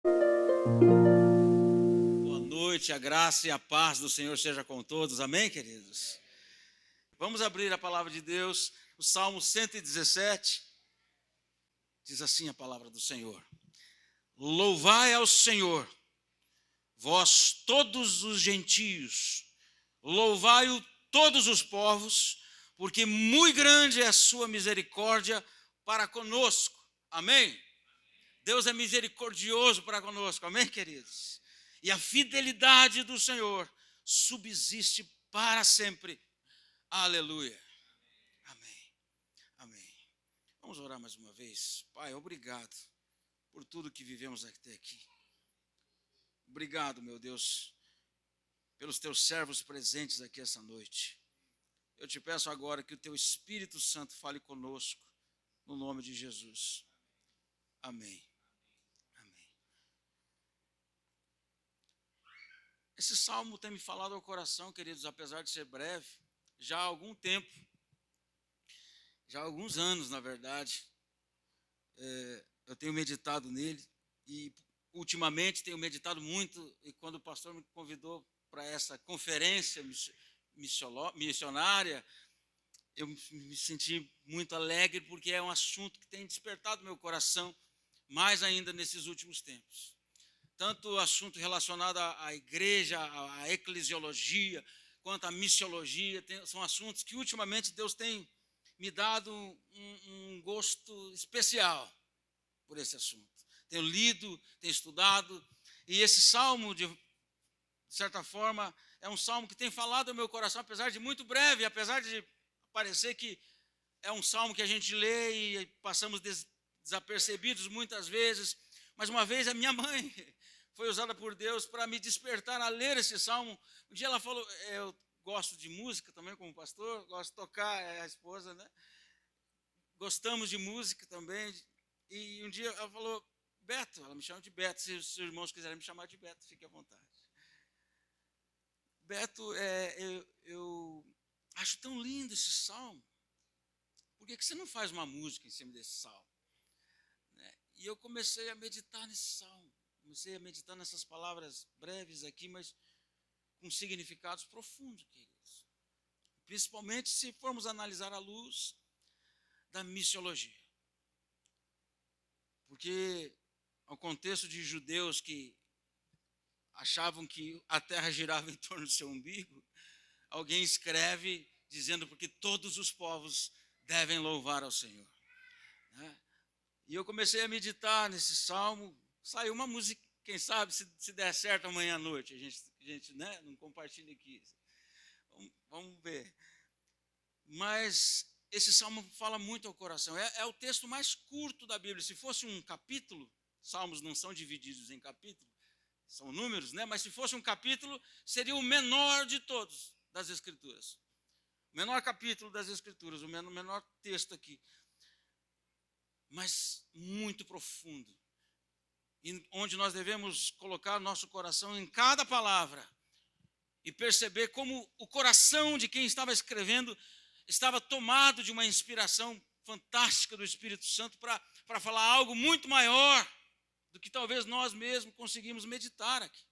Boa noite, a graça e a paz do Senhor seja com todos, amém, queridos? Vamos abrir a palavra de Deus, o Salmo 117, diz assim a palavra do Senhor: Louvai ao Senhor, vós todos os gentios, louvai-o todos os povos, porque muito grande é a sua misericórdia para conosco, amém? Deus é misericordioso para conosco, amém, queridos? E a fidelidade do Senhor subsiste para sempre. Aleluia. Amém. Amém. Vamos orar mais uma vez. Pai, obrigado por tudo que vivemos até aqui. Obrigado, meu Deus, pelos teus servos presentes aqui essa noite. Eu te peço agora que o teu Espírito Santo fale conosco, no nome de Jesus. Amém. Esse salmo tem me falado ao coração, queridos, apesar de ser breve, já há algum tempo, já há alguns anos, na verdade, eu tenho meditado nele e ultimamente tenho meditado muito, e quando o pastor me convidou para essa conferência missionária, eu me senti muito alegre porque é um assunto que tem despertado meu coração mais ainda nesses últimos tempos. Tanto o assunto relacionado à igreja, à eclesiologia, quanto à missiologia, são assuntos que ultimamente Deus tem me dado um gosto especial por esse assunto. Tenho lido, tenho estudado, e esse salmo, de certa forma, é um salmo que tem falado ao meu coração, apesar de muito breve, apesar de parecer que é um salmo que a gente lê e passamos desapercebidos muitas vezes, mas uma vez a minha mãe foi usada por Deus para me despertar a ler esse salmo. Um dia ela falou, eu gosto de música também como pastor, gosto de tocar, é a esposa, né? Gostamos de música também, e um dia ela falou, Beto, ela me chama de Beto, se os irmãos quiserem me chamar de Beto, fique à vontade. Beto, eu acho tão lindo esse salmo, por que você não faz uma música em cima desse salmo? E eu comecei a meditar nesse salmo, comecei a meditar nessas palavras breves aqui, mas com significados profundos, queridos. Principalmente se formos analisar à luz da missiologia. Porque ao contexto de judeus que achavam que a terra girava em torno do seu umbigo, alguém escreve dizendo porque todos os povos devem louvar ao Senhor. Né? E eu comecei a meditar nesse salmo, saiu uma música, quem sabe se der certo amanhã à noite, a gente né, não compartilha aqui. Vamos ver. Mas esse salmo fala muito ao coração, é o texto mais curto da Bíblia. Se fosse um capítulo, salmos não são divididos em capítulos, são números, né? Mas se fosse um capítulo, seria o menor de todos das Escrituras. O menor capítulo das Escrituras, o menor texto aqui. Mas muito profundo. E onde nós devemos colocar nosso coração em cada palavra e perceber como o coração de quem estava escrevendo estava tomado de uma inspiração fantástica do Espírito Santo para falar algo muito maior do que talvez nós mesmos conseguimos meditar aqui.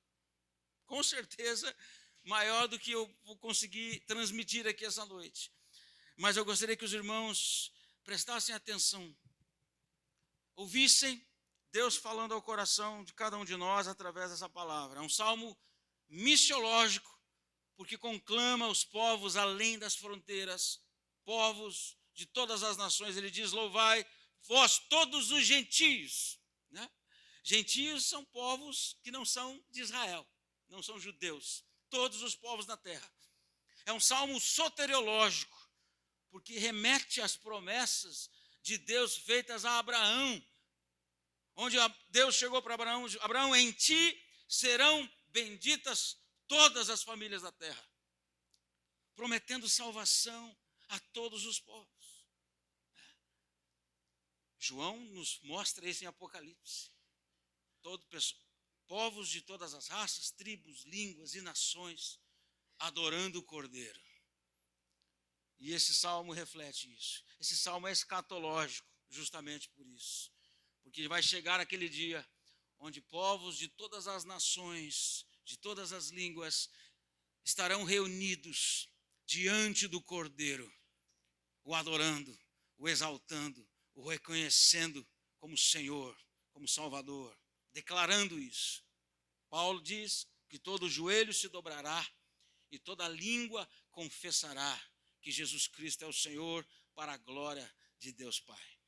Com certeza, maior do que eu vou conseguir transmitir aqui essa noite. Mas eu gostaria que os irmãos prestassem atenção, ouvissem Deus falando ao coração de cada um de nós através dessa palavra. É um salmo missiológico, porque conclama os povos além das fronteiras, povos de todas as nações. Ele diz, louvai vós todos os gentios. Né? Gentios são povos que não são de Israel, não são judeus, todos os povos da terra. É um salmo soteriológico, porque remete às promessas de Deus feitas a Abraão, onde Deus chegou para Abraão, Abraão, em ti serão benditas todas as famílias da terra, prometendo salvação a todos os povos. João nos mostra isso em Apocalipse. Povos de todas as raças, tribos, línguas e nações, adorando o Cordeiro. E esse salmo reflete isso. Esse salmo é escatológico, justamente por isso. Porque vai chegar aquele dia onde povos de todas as nações, de todas as línguas, estarão reunidos diante do Cordeiro, o adorando, o exaltando, o reconhecendo como Senhor, como Salvador, declarando isso. Paulo diz que todo joelho se dobrará e toda língua confessará que Jesus Cristo é o Senhor, para a glória de Deus Pai.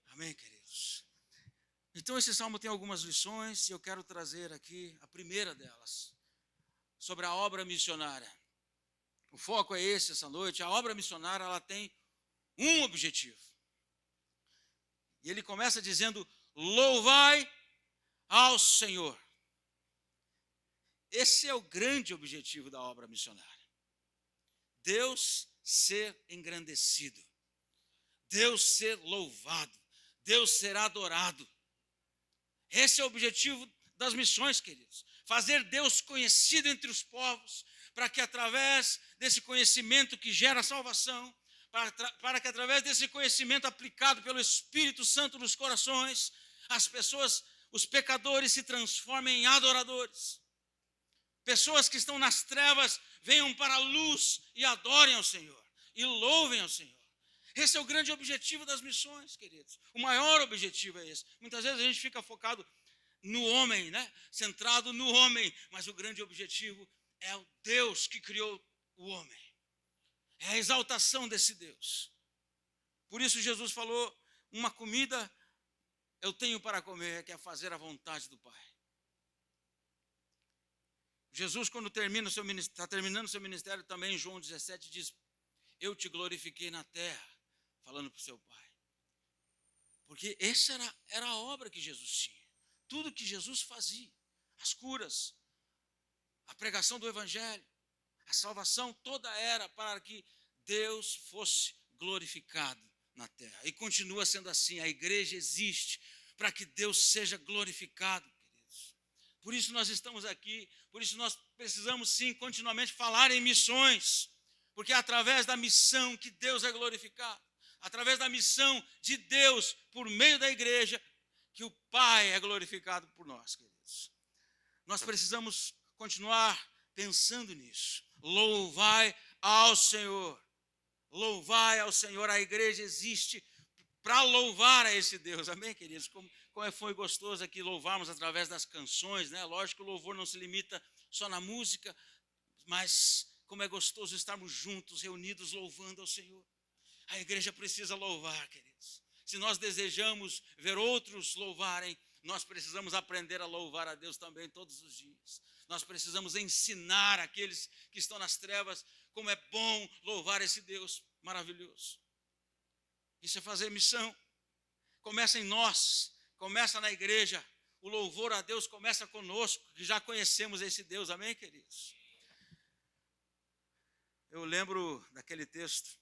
Amém, queridos? Então esse salmo tem algumas lições e eu quero trazer aqui a primeira delas, sobre a obra missionária. O foco é esse essa noite. A obra missionária, ela tem um objetivo. E ele começa dizendo: louvai ao Senhor. Esse é o grande objetivo da obra missionária. Deus ser engrandecido, Deus ser louvado, Deus ser adorado. Esse é o objetivo das missões, queridos. Fazer Deus conhecido entre os povos, para que através desse conhecimento que gera salvação, para que através desse conhecimento aplicado pelo Espírito Santo nos corações, as pessoas, os pecadores se transformem em adoradores. Pessoas que estão nas trevas venham para a luz e adorem ao Senhor, e louvem ao Senhor. Esse é o grande objetivo das missões, queridos. O maior objetivo é esse. Muitas vezes a gente fica focado no homem, né? Centrado no homem, mas o grande objetivo é o Deus que criou o homem. É a exaltação desse Deus. Por isso Jesus falou: uma comida eu tenho para comer, que é fazer a vontade do Pai. Jesus, quando está terminando o seu ministério, também em João 17, diz: eu te glorifiquei na terra, falando para o seu Pai. Porque essa era a obra que Jesus tinha. Tudo que Jesus fazia, as curas, a pregação do Evangelho, a salvação, toda era para que Deus fosse glorificado na terra. E continua sendo assim. A igreja existe para que Deus seja glorificado, queridos. Por isso nós estamos aqui, por isso nós precisamos sim continuamente falar em missões, porque é através da missão que Deus é glorificado, através da missão de Deus por meio da igreja, que o Pai é glorificado por nós, queridos. Nós precisamos continuar pensando nisso. Louvai ao Senhor. Louvai ao Senhor. A igreja existe para louvar a esse Deus. Amém, queridos? Como foi gostoso aqui louvarmos através das canções, né? Lógico que o louvor não se limita só na música, mas como é gostoso estarmos juntos, reunidos, louvando ao Senhor. A igreja precisa louvar, queridos. Se nós desejamos ver outros louvarem, nós precisamos aprender a louvar a Deus também todos os dias. Nós precisamos ensinar aqueles que estão nas trevas como é bom louvar esse Deus maravilhoso. Isso é fazer missão. Começa em nós, começa na igreja. O louvor a Deus começa conosco, que já conhecemos esse Deus. Amém, queridos? Eu lembro daquele texto,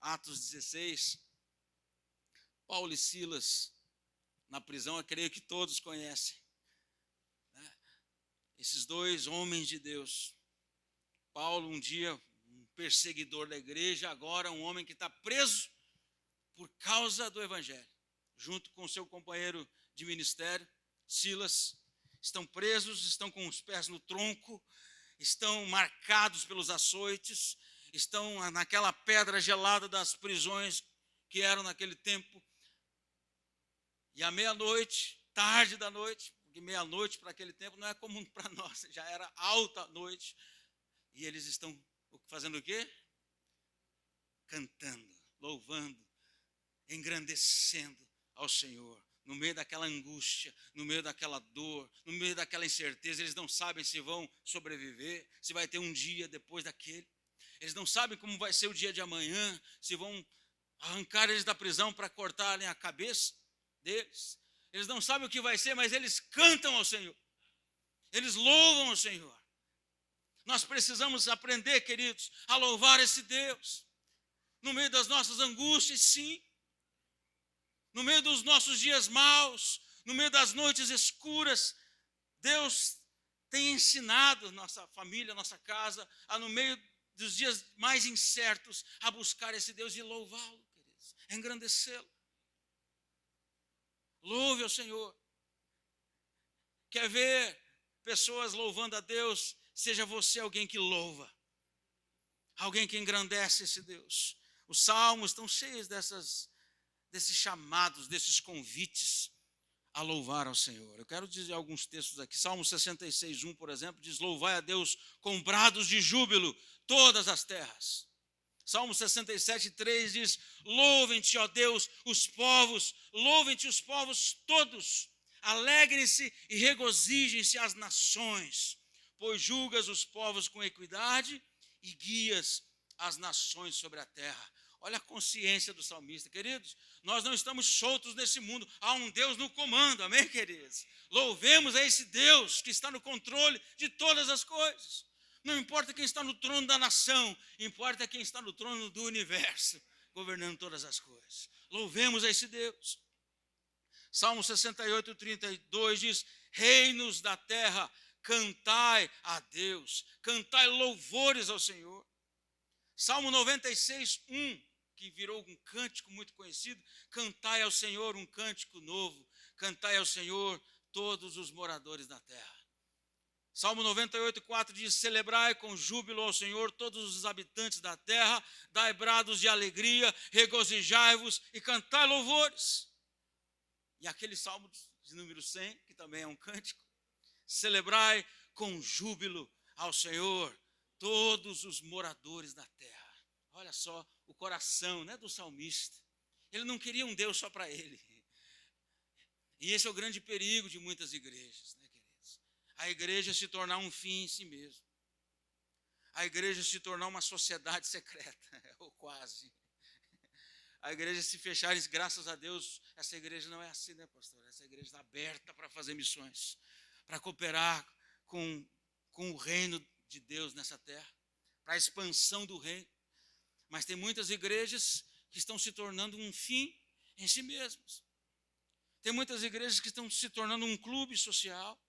Atos 16, Paulo e Silas na prisão, eu creio que todos conhecem, né? Esses dois homens de Deus. Paulo, um dia, um perseguidor da igreja, agora um homem que está preso por causa do Evangelho, junto com seu companheiro de ministério, Silas, estão presos, estão com os pés no tronco, estão marcados pelos açoites, estão naquela pedra gelada das prisões que eram naquele tempo. E à meia-noite, tarde da noite, porque meia-noite para aquele tempo não é comum para nós, já era alta noite, e eles estão fazendo o quê? Cantando, louvando, engrandecendo ao Senhor, no meio daquela angústia, no meio daquela dor, no meio daquela incerteza. Eles não sabem se vão sobreviver, se vai ter um dia depois daquele. Eles não sabem como vai ser o dia de amanhã, se vão arrancar eles da prisão para cortarem a cabeça deles. Eles não sabem o que vai ser, mas eles cantam ao Senhor. Eles louvam ao Senhor. Nós precisamos aprender, queridos, a louvar esse Deus. No meio das nossas angústias, sim. No meio dos nossos dias maus, no meio das noites escuras, Deus tem ensinado nossa família, nossa casa, a no meio dos dias mais incertos, a buscar esse Deus e louvá-lo, queridos, engrandecê-lo. Louve ao Senhor. Quer ver pessoas louvando a Deus? Seja você alguém que louva, alguém que engrandece esse Deus. Os salmos estão cheios desses chamados, desses convites a louvar ao Senhor. Eu quero dizer alguns textos aqui. Salmo 66:1, por exemplo, diz: louvai a Deus com brados de júbilo todas as terras. Salmo 67:3 diz: louvem-te, ó Deus, os povos, louvem-te os povos todos, alegrem-se e regozijem-se as nações, pois julgas os povos com equidade e guias as nações sobre a terra. Olha a consciência do salmista, queridos. Nós não estamos soltos nesse mundo. Há um Deus no comando, amém, queridos? Louvemos a esse Deus que está no controle de todas as coisas. Não importa quem está no trono da nação, importa quem está no trono do universo, governando todas as coisas. Louvemos a esse Deus. Salmo 68:32 diz: reinos da terra, cantai a Deus, cantai louvores ao Senhor. Salmo 96:1, que virou um cântico muito conhecido: cantai ao Senhor um cântico novo, cantai ao Senhor todos os moradores da terra. Salmo 98:4 diz: celebrai com júbilo ao Senhor todos os habitantes da terra, dai brados de alegria, regozijai-vos e cantai louvores. E aquele salmo de número 100, que também é um cântico: celebrai com júbilo ao Senhor todos os moradores da terra. Olha só o coração, né, do salmista. Ele não queria um Deus só para ele. E esse é o grande perigo de muitas igrejas, né, queridos? A igreja se tornar um fim em si mesmo. A igreja se tornar uma sociedade secreta, ou quase. A igreja se fechar, e graças a Deus, essa igreja não é assim, né, pastor? Essa igreja está aberta para fazer missões, para cooperar com o reino de Deus nessa terra, para a expansão do reino. Mas tem muitas igrejas que estão se tornando um fim em si mesmas. Tem muitas igrejas que estão se tornando um clube social.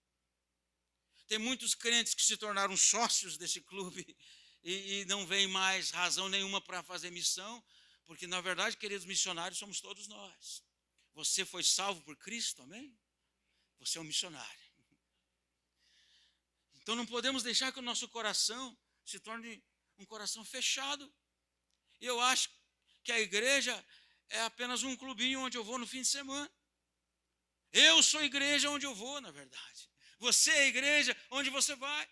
Tem muitos crentes que se tornaram sócios desse clube e não veem mais razão nenhuma para fazer missão, porque, na verdade, queridos missionários, somos todos nós. Você foi salvo por Cristo, amém? Você é um missionário. Então, não podemos deixar que o nosso coração se torne um coração fechado. E eu acho que a igreja é apenas um clubinho onde eu vou no fim de semana. Eu sou a igreja onde eu vou, na verdade. Você é a igreja onde você vai.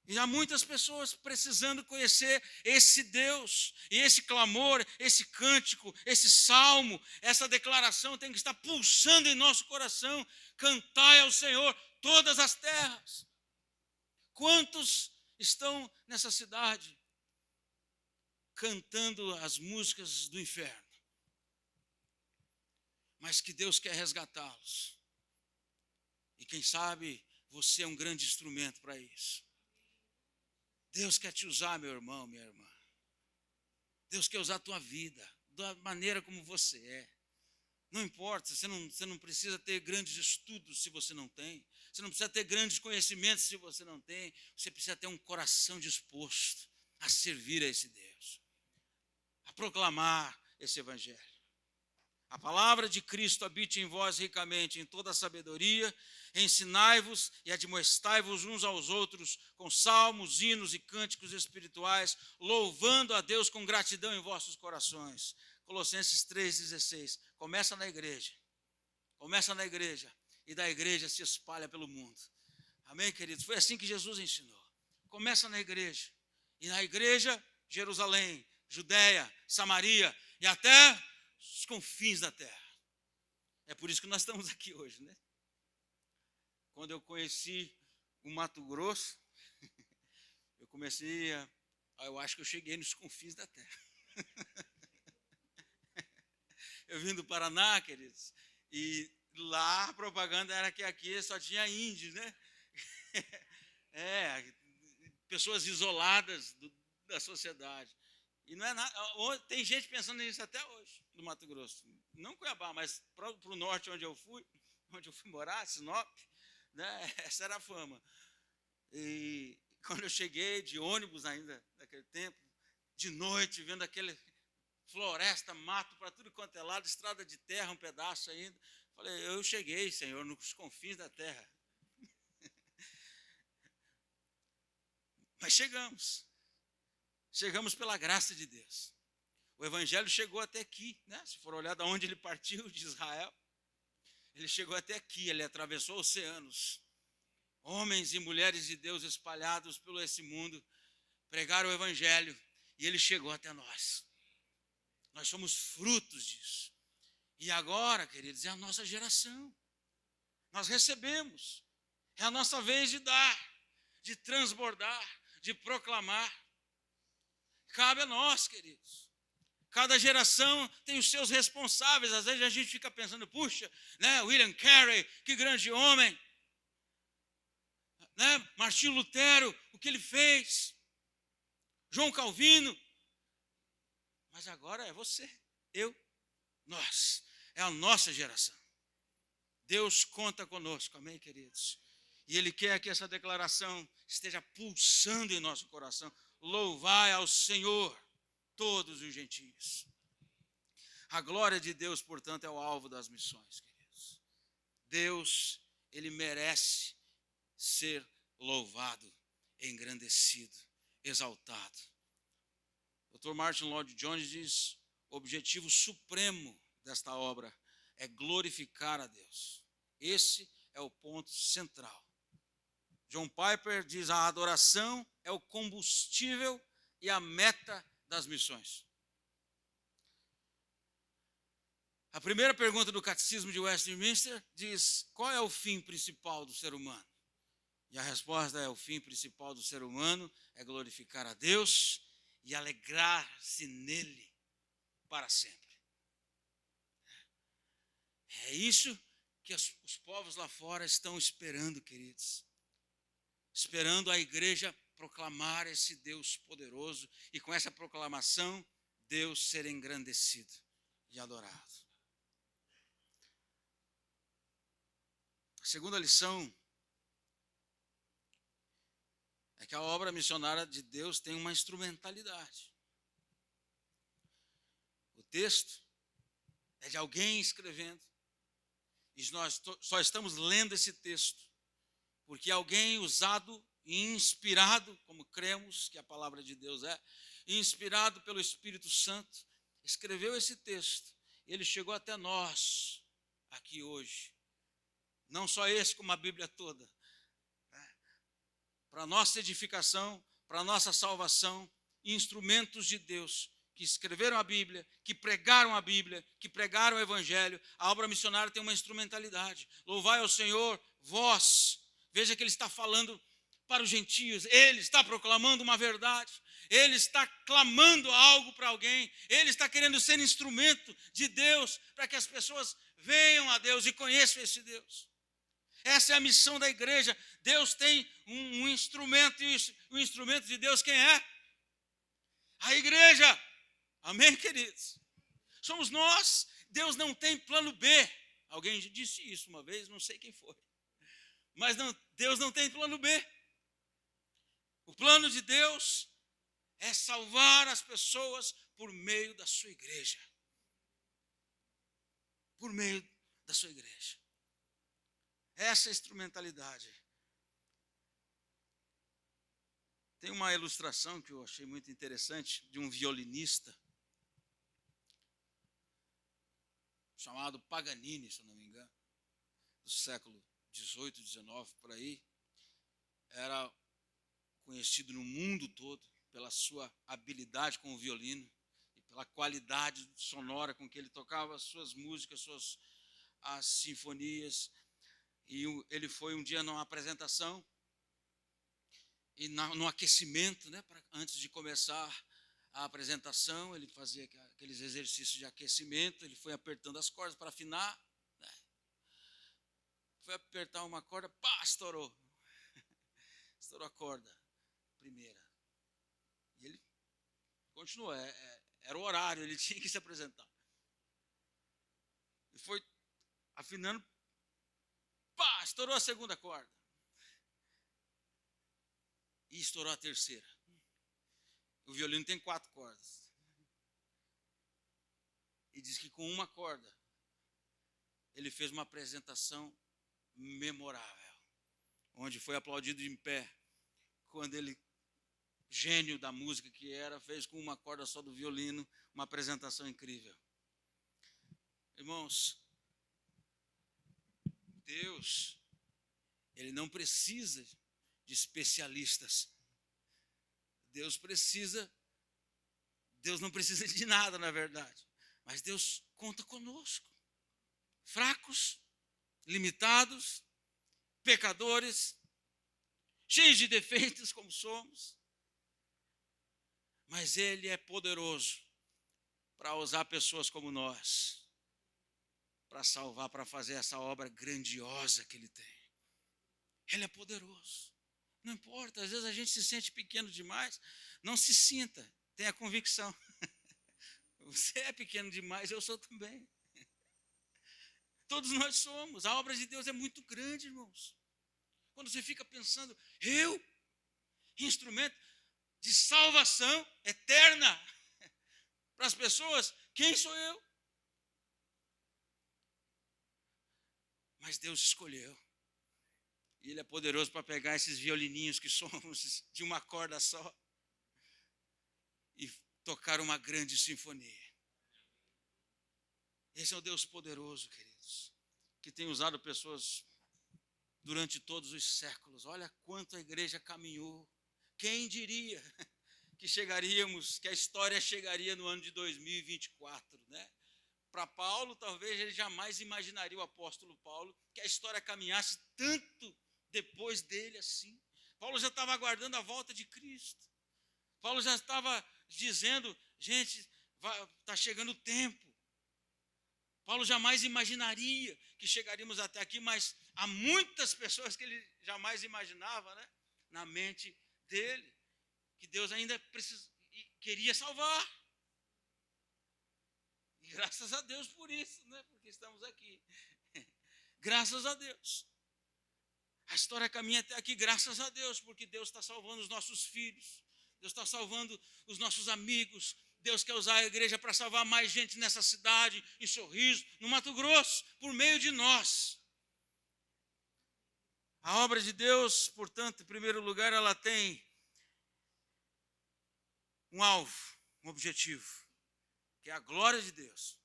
E há muitas pessoas precisando conhecer esse Deus. E esse clamor, esse cântico, esse salmo, essa declaração tem que estar pulsando em nosso coração. Cantai ao Senhor todas as terras. Quantos estão nessa cidade cantando as músicas do inferno? Mas que Deus quer resgatá-los. E quem sabe você é um grande instrumento para isso. Deus quer te usar, meu irmão, minha irmã. Deus quer usar a tua vida da maneira como você é. Não importa, você não precisa ter grandes estudos se você não tem. Você não precisa ter grandes conhecimentos se você não tem. Você precisa ter um coração disposto a servir a esse Deus, a proclamar esse evangelho. A palavra de Cristo habite em vós ricamente, em toda a sabedoria. Ensinai-vos e admoestai-vos uns aos outros com salmos, hinos e cânticos espirituais, louvando a Deus com gratidão em vossos corações. Colossenses 3,16. Começa na igreja. Começa na igreja. E da igreja se espalha pelo mundo. Amém, queridos? Foi assim que Jesus ensinou. Começa na igreja. E na igreja, Jerusalém, Judéia, Samaria e até os confins da terra. É por isso que nós estamos aqui hoje, né? Quando eu conheci o Mato Grosso, eu comecei eu acho que eu cheguei nos confins da terra. Eu vim do Paraná, queridos, e lá a propaganda era que aqui só tinha índios, né? Pessoas isoladas da sociedade. E não é nada. Tem gente pensando nisso até hoje, no Mato Grosso. Não Cuiabá, mas para o norte, onde eu fui morar, Sinop, né? Essa era a fama. E quando eu cheguei de ônibus ainda, naquele tempo, de noite, vendo aquele floresta, mato para tudo quanto é lado, estrada de terra, um pedaço ainda. Falei, eu cheguei, Senhor, nos confins da terra. Mas chegamos. Chegamos pela graça de Deus. O evangelho chegou até aqui, né? Se for olhar de onde ele partiu, de Israel, ele chegou até aqui, ele atravessou oceanos. Homens e mulheres de Deus espalhados pelo esse mundo pregaram o evangelho e ele chegou até nós. Nós somos frutos disso. E agora, queridos, é a nossa geração. Nós recebemos. É a nossa vez de dar, de transbordar, de proclamar. Cabe a nós, queridos. Cada geração tem os seus responsáveis. Às vezes a gente fica pensando, puxa, né, William Carey, que grande homem. Né, Martinho Lutero, o que ele fez. João Calvino. Mas agora é você, eu, nós. É a nossa geração. Deus conta conosco, amém, queridos? E Ele quer que essa declaração esteja pulsando em nosso coração. Louvai ao Senhor todos os gentios. A glória de Deus, portanto, é o alvo das missões, queridos. Deus, Ele merece ser louvado, engrandecido, exaltado. O Dr. Martin Lloyd-Jones diz, o objetivo supremo desta obra é glorificar a Deus. Esse é o ponto central. John Piper diz, a adoração é o combustível e a meta das missões. A primeira pergunta do Catecismo de Westminster diz, qual é o fim principal do ser humano? E a resposta é, o fim principal do ser humano é glorificar a Deus e alegrar-se nele para sempre. É isso que os povos lá fora estão esperando, queridos. Esperando a igreja proclamar esse Deus poderoso e com essa proclamação, Deus ser engrandecido e adorado. A segunda lição é que a obra missionária de Deus tem uma instrumentalidade. O texto é de alguém escrevendo. E nós só estamos lendo esse texto porque alguém usado e inspirado, como cremos que a palavra de Deus é, inspirado pelo Espírito Santo, escreveu esse texto. Ele chegou até nós aqui hoje. Não só esse, como a Bíblia toda. Para a nossa edificação, para a nossa salvação, instrumentos de Deus que escreveram a Bíblia, que pregaram a Bíblia, que pregaram o Evangelho. A obra missionária tem uma instrumentalidade. Louvai ao Senhor, vós. Veja que ele está falando para os gentios. Ele está proclamando uma verdade. Ele está clamando algo para alguém. Ele está querendo ser instrumento de Deus para que as pessoas venham a Deus e conheçam esse Deus. Essa é a missão da igreja. Deus tem um instrumento, e o instrumento de Deus quem é? A igreja. Amém, queridos? Somos nós. Deus não tem plano B. Alguém disse isso uma vez, não sei quem foi. Mas não, Deus não tem plano B. O plano de Deus é salvar as pessoas por meio da sua igreja. Por meio da sua igreja. Essa instrumentalidade. Tem uma ilustração que eu achei muito interessante de um violinista chamado Paganini, se eu não me engano, do século 18, 19, por aí. Era conhecido no mundo todo pela sua habilidade com o violino e pela qualidade sonora com que ele tocava as suas músicas, as sinfonias. E ele foi um dia numa apresentação e no aquecimento, né, antes de começar a apresentação, ele fazia aqueles exercícios de aquecimento, ele foi apertando as cordas para afinar, né? Foi apertar uma corda, pá, estourou. Estourou a corda, primeira. E ele continuou, era o horário, ele tinha que se apresentar. E foi afinando, pá, estourou a segunda corda. E estourou a terceira. O violino tem 4 cordas. E diz que com uma corda ele fez uma apresentação memorável, onde foi aplaudido em pé, quando ele, gênio da música que era, fez com uma corda só do violino uma apresentação incrível. Irmãos, Deus, ele não precisa de especialistas. Deus não precisa de nada, na verdade. Mas Deus conta conosco. Fracos, limitados, pecadores, cheios de defeitos como somos. Mas Ele é poderoso para usar pessoas como nós, para salvar, para fazer essa obra grandiosa que Ele tem. Ele é poderoso. Não importa, às vezes a gente se sente pequeno demais. Não se sinta, tenha convicção. Você é pequeno demais, eu sou também. Todos nós somos. A obra de Deus é muito grande, irmãos. Quando você fica pensando, eu, instrumento de salvação eterna para as pessoas, quem sou eu? Mas Deus escolheu. E Ele é poderoso para pegar esses violininhos que somos de uma corda só e tocar uma grande sinfonia. Esse é o Deus poderoso, queridos, que tem usado pessoas durante todos os séculos. Olha quanto a igreja caminhou. Quem diria que que a história chegaria no ano de 2024, né? Para Paulo, talvez ele jamais imaginaria, o apóstolo Paulo, que a história caminhasse tanto depois dele assim. Paulo já estava aguardando a volta de Cristo. Paulo já estava dizendo, gente, está chegando o tempo. Paulo jamais imaginaria que chegaríamos até aqui, mas há muitas pessoas que ele jamais imaginava, né, na mente dele, que Deus ainda queria salvar. E graças a Deus por isso, né, porque estamos aqui. Graças a Deus. A história caminha até aqui, graças a Deus, porque Deus está salvando os nossos filhos, Deus está salvando os nossos amigos. Deus quer usar a igreja para salvar mais gente nessa cidade, em Sorriso, no Mato Grosso, por meio de nós. A obra de Deus, portanto, em primeiro lugar, ela tem um alvo, um objetivo, que é a glória de Deus.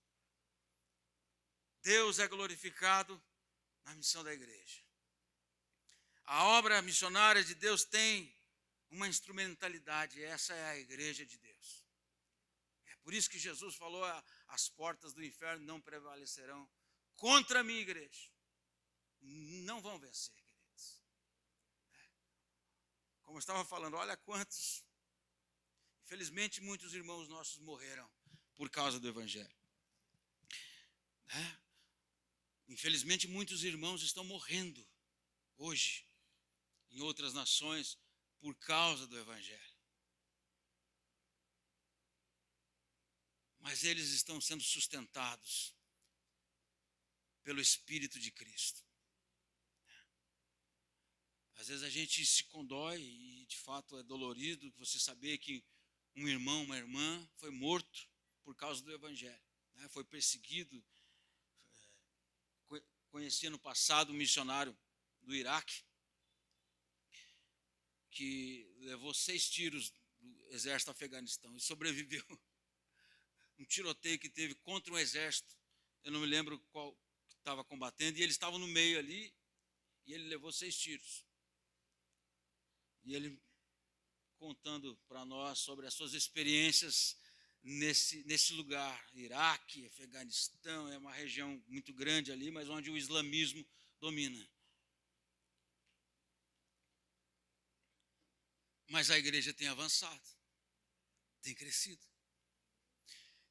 Deus é glorificado na missão da igreja. A obra missionária de Deus tem uma instrumentalidade, essa é a igreja de Deus. É por isso que Jesus falou, as portas do inferno não prevalecerão contra a minha igreja. Não vão vencer, queridos. Como eu estava falando, olha quantos, infelizmente muitos irmãos nossos morreram por causa do evangelho. Infelizmente muitos irmãos estão morrendo hoje em outras nações por causa do evangelho. Mas eles estão sendo sustentados pelo Espírito de Cristo. Às vezes a gente se condói e de fato é dolorido você saber que um irmão, uma irmã foi morto por causa do evangelho, né? Foi perseguido. Conheci no passado um missionário do Iraque que levou 6 tiros do exército afeganistão e sobreviveu. Um tiroteio que teve contra um exército, eu não me lembro qual que estava combatendo, e ele estava no meio ali, e ele levou 6 tiros. E ele contando para nós sobre as suas experiências nesse lugar, Iraque, Afeganistão, é uma região muito grande ali, mas onde o islamismo domina. Mas a igreja tem avançado, tem crescido.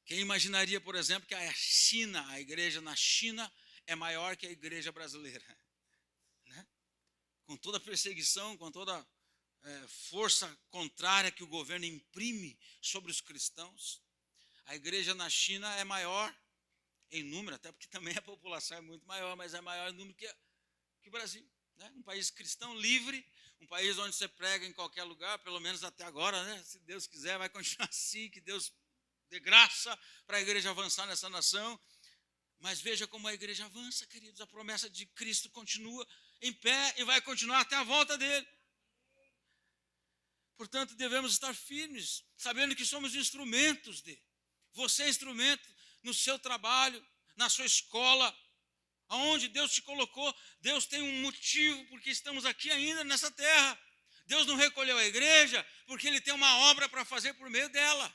Quem imaginaria, por exemplo, que a igreja na China é maior que a igreja brasileira? Né? Com toda a perseguição, com toda força contrária que o governo imprime sobre os cristãos, a igreja na China é maior em número, até porque também a população é muito maior, mas é maior em número que o Brasil. Né? Um país cristão livre, um país onde você prega em qualquer lugar, pelo menos até agora, né? Se Deus quiser, vai continuar assim, que Deus dê graça para a igreja avançar nessa nação. Mas veja como a igreja avança, queridos. A promessa de Cristo continua em pé e vai continuar até a volta dele. Portanto, devemos estar firmes, sabendo que somos instrumentos dele. Você é instrumento no seu trabalho, na sua escola, aonde Deus te colocou. Deus tem um motivo porque estamos aqui ainda nessa terra. Deus não recolheu a igreja porque Ele tem uma obra para fazer por meio dela.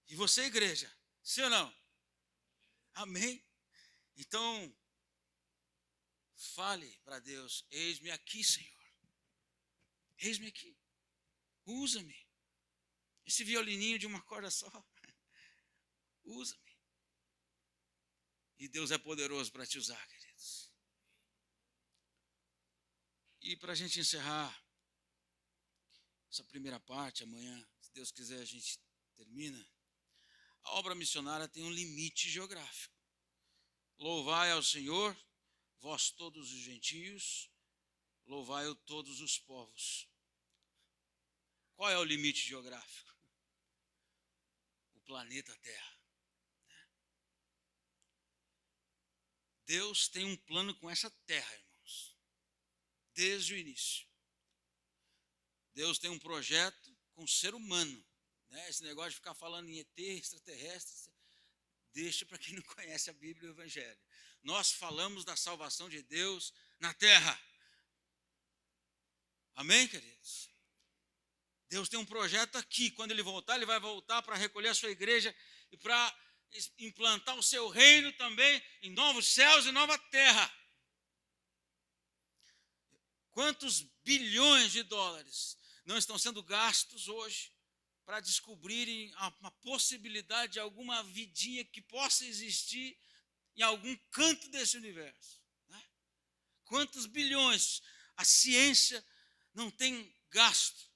E você, igreja, sim ou não? Amém? Então, fale para Deus: eis-me aqui, Senhor. Eis-me aqui. Usa-me. Esse violininho de uma corda só. Usa-me. E Deus é poderoso para te usar, queridos. E para a gente encerrar essa primeira parte, amanhã, se Deus quiser, a gente termina. A obra missionária tem um limite geográfico. Louvai ao Senhor, vós todos os gentios, louvai-o todos os povos. Qual é o limite geográfico? O planeta Terra. Deus tem um plano com essa terra, irmãos, desde o início. Deus tem um projeto com o ser humano. Esse negócio de ficar falando em ET, extraterrestre, deixa para quem não conhece a Bíblia e o Evangelho. Nós falamos da salvação de Deus na terra. Amém, queridos? Deus tem um projeto aqui. Quando Ele voltar, Ele vai voltar para recolher a sua igreja e para implantar o seu reino também em novos céus e nova terra. Quantos bilhões de dólares não estão sendo gastos hoje para descobrirem uma possibilidade de alguma vidinha que possa existir em algum canto desse universo? Né? Quantos bilhões a ciência não tem gasto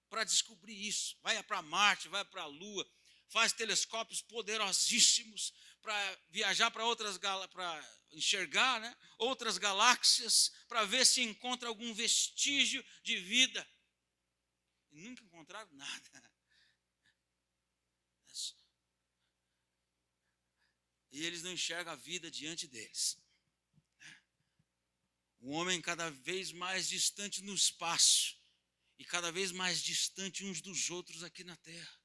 para descobrir isso? Vai para Marte, vai para a Lua, faz telescópios poderosíssimos para viajar para outras para enxergar, né, outras galáxias, para ver se encontra algum vestígio de vida. E nunca encontraram nada. E eles não enxergam a vida diante deles. O homem cada vez mais distante no espaço e cada vez mais distante uns dos outros aqui na Terra.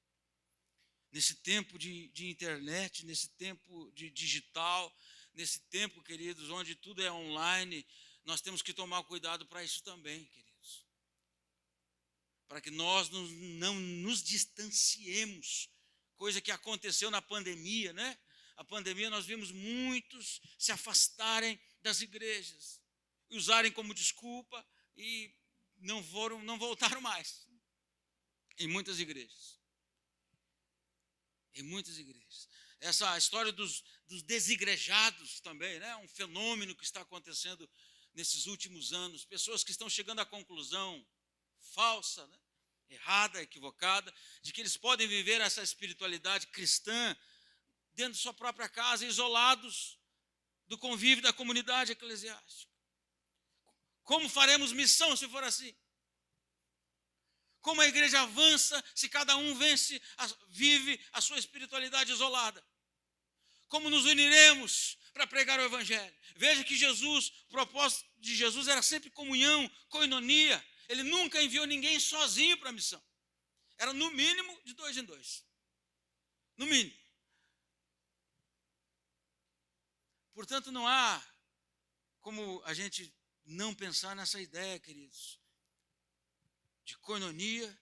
Nesse tempo de internet, nesse tempo de digital, nesse tempo, queridos, onde tudo é online, nós temos que tomar cuidado para isso também, queridos. Para que nós não nos distanciemos, coisa que aconteceu na pandemia, né? A pandemia, nós vimos muitos se afastarem das igrejas, usarem como desculpa e não voltaram mais. Em muitas igrejas. Em muitas igrejas. Essa história dos desigrejados também, né? Um fenômeno que está acontecendo nesses últimos anos. Pessoas que estão chegando à conclusão falsa, né? Errada, equivocada, de que eles podem viver essa espiritualidade cristã dentro de sua própria casa, isolados do convívio da comunidade eclesiástica. Como faremos missão se for assim? Como a igreja avança se cada um vive a sua espiritualidade isolada? Como nos uniremos para pregar o Evangelho? Veja que o propósito de Jesus era sempre comunhão, koinonia. Ele nunca enviou ninguém sozinho para a missão. Era no mínimo de 2 em 2. No mínimo. Portanto, não há como a gente não pensar nessa ideia, queridos, de koinonia,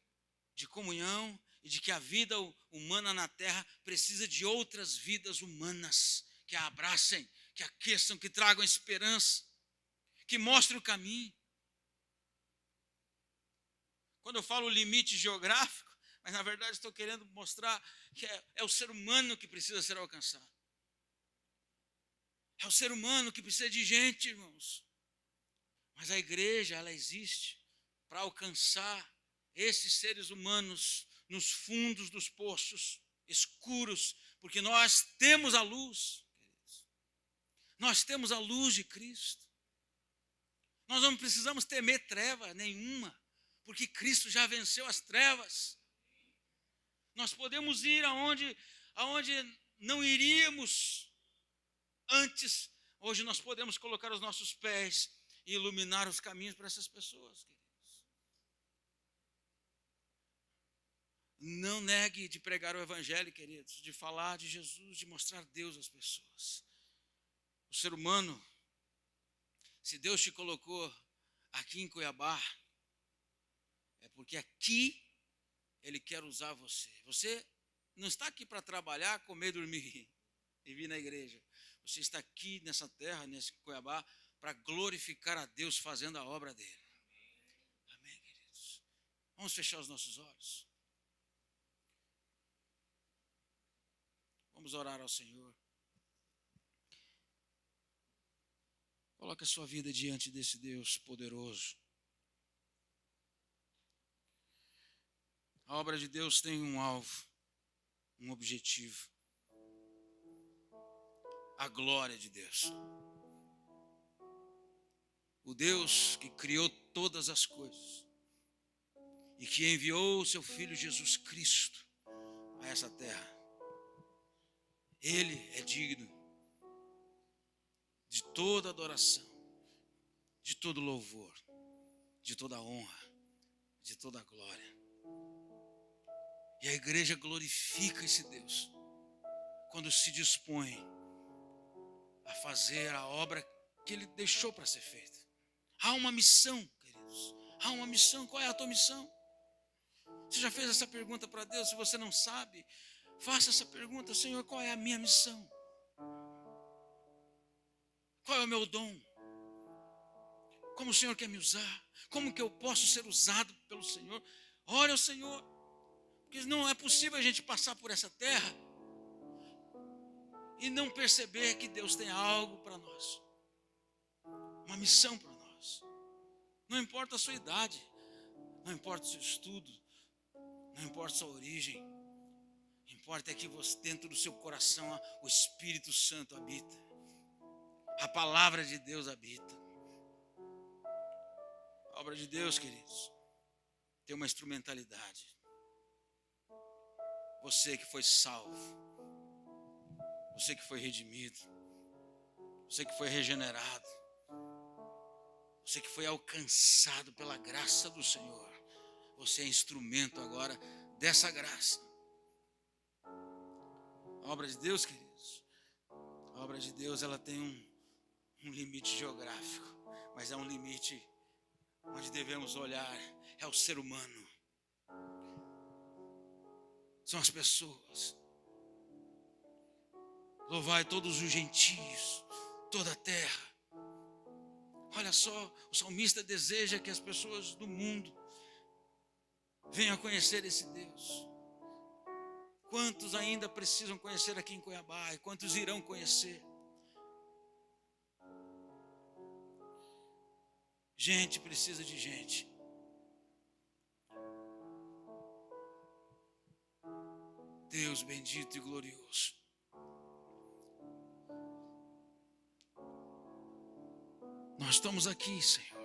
de comunhão e de que a vida humana na terra precisa de outras vidas humanas que a abracem, que aqueçam, que tragam esperança, que mostrem o caminho. Quando eu falo limite geográfico, mas na verdade estou querendo mostrar que é o ser humano que precisa ser alcançado. É o ser humano que precisa de gente, irmãos. Mas a igreja, ela existe para alcançar esses seres humanos nos fundos dos poços escuros, porque nós temos a luz, queridos. Nós temos a luz de Cristo. Nós não precisamos temer treva nenhuma, porque Cristo já venceu as trevas. Nós podemos ir aonde não iríamos antes, hoje nós podemos colocar os nossos pés e iluminar os caminhos para essas pessoas, queridos. Não negue de pregar o evangelho, queridos, de falar de Jesus, de mostrar Deus às pessoas. O ser humano, se Deus te colocou aqui em Cuiabá, é porque aqui Ele quer usar você. Você não está aqui para trabalhar, comer, dormir e vir na igreja. Você está aqui nessa terra, nesse Cuiabá, para glorificar a Deus fazendo a obra dele. Amém, queridos? Vamos fechar os nossos olhos. Vamos orar ao Senhor. Coloque a sua vida diante desse Deus poderoso. A obra de Deus tem um alvo, um objetivo. A glória de Deus. O Deus que criou todas as coisas e que enviou o seu Filho Jesus Cristo a essa terra. Ele é digno de toda adoração, de todo louvor, de toda honra, de toda glória. E a igreja glorifica esse Deus quando se dispõe a fazer a obra que Ele deixou para ser feita. Há uma missão, queridos. Há uma missão. Qual é a tua missão? Você já fez essa pergunta para Deus? Se você não sabe, faça essa pergunta. Senhor, qual é a minha missão? Qual é o meu dom? Como o Senhor quer me usar? Como que eu posso ser usado pelo Senhor? Ore ao Senhor. Porque não é possível a gente passar por essa terra e não perceber que Deus tem algo para nós. Uma missão para nós. Não importa a sua idade, não importa o seu estudo, não importa a sua origem. Importa é que você, dentro do seu coração, o Espírito Santo habita. A palavra de Deus habita. A obra de Deus, queridos, tem uma instrumentalidade. Você que foi salvo, você que foi redimido, você que foi regenerado, você que foi alcançado pela graça do Senhor, você é instrumento agora dessa graça. A obra de Deus, queridos, a obra de Deus, ela tem um limite geográfico, mas é um limite onde devemos olhar, é o ser humano. São as pessoas. Louvai todos os gentios, toda a terra. Olha só, o salmista deseja que as pessoas do mundo venham a conhecer esse Deus. Quantos ainda precisam conhecer aqui em Cuiabá e quantos irão conhecer? Gente precisa de gente. Deus bendito e glorioso. Nós estamos aqui, Senhor.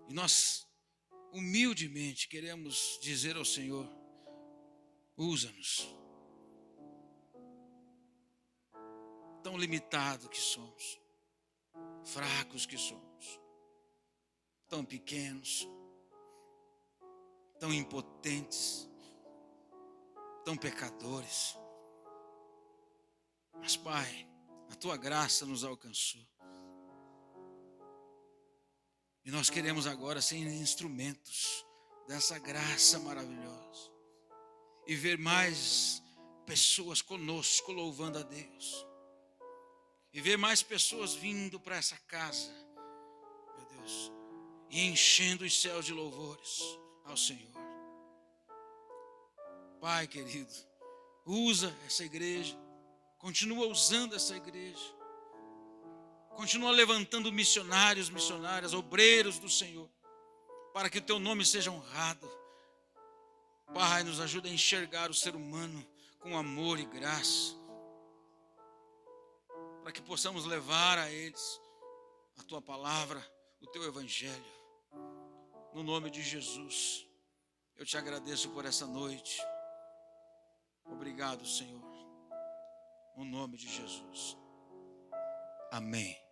E nós humildemente queremos dizer ao Senhor: usa-nos. Tão limitado que somos, fracos que somos, tão pequenos, tão impotentes, tão pecadores. Mas, Pai, a Tua graça nos alcançou. E nós queremos agora ser instrumentos dessa graça maravilhosa. E ver mais pessoas conosco louvando a Deus. E ver mais pessoas vindo para essa casa, meu Deus, e enchendo os céus de louvores ao Senhor. Pai querido, usa essa igreja, continua usando essa igreja, continua levantando missionários, missionárias, obreiros do Senhor, para que o Teu nome seja honrado. Pai, nos ajuda a enxergar o ser humano com amor e graça, para que possamos levar a eles a Tua palavra, o Teu evangelho. No nome de Jesus, eu Te agradeço por essa noite. Obrigado, Senhor. No nome de Jesus. Amém.